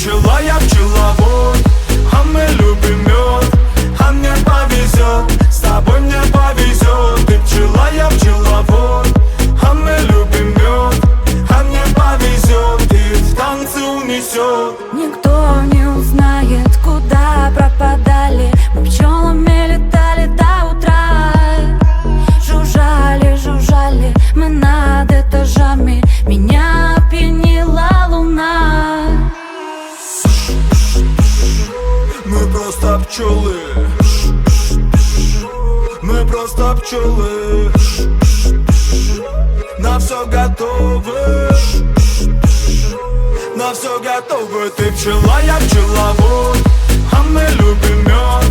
пчела, я пчеловод, а мы любим мед, а мне повезет, с тобой мне повезет. Ты пчела, я пчеловод, а мы любим мед, а мне повезет, и в танцы унесет. Никто не узнает, куда пропадали. Мы пчелами летали до утра. Жужжали, жужжали мы над этажами. Меня опьянила луна. Мы просто пчелы, мы просто пчелы, на все готовы, на все готовы. Ты пчела, я пчеловод, а мы любим мед,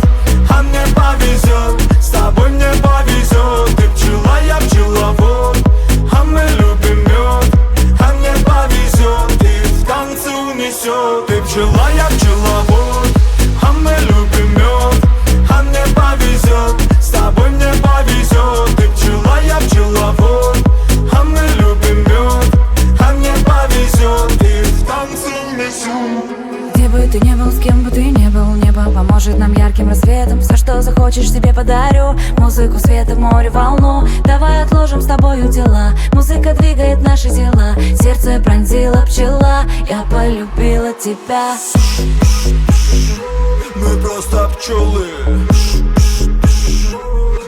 а мне повезет, с тобой мне повезет. Ты пчела, я пчеловод, а мы любим мед, а мне повезет, и в танцы унесет. Ты пчела, я пчеловод, а мы любим мед, а мне повезет, с тобой мне повезет. Ты пчела, я пчеловод, а мы любим мед, а мне повезет, и в танцы унесет. Где бы ты ни был, с кем бы ты ни был, небо поможет нам ярким рассветом. Все, что захочешь, себе подарю. Музыку, света, море, волну. Давай отложим с тобою дела. Музыка двигает наши тела. Сердце пронзила пчела. Я полюбила тебя. Мы просто пчелы,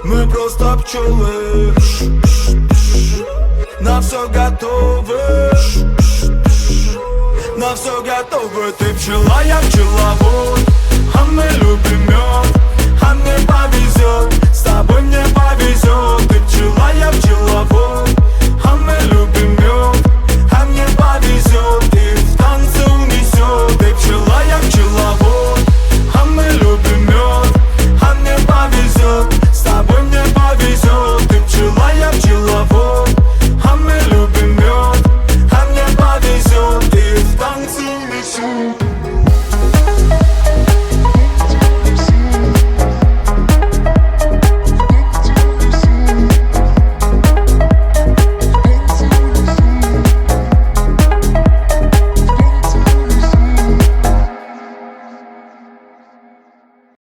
мы просто пчелы, на все готовы, на все готовы. Ты пчела, я пчеловод, а мы любим мед, а мне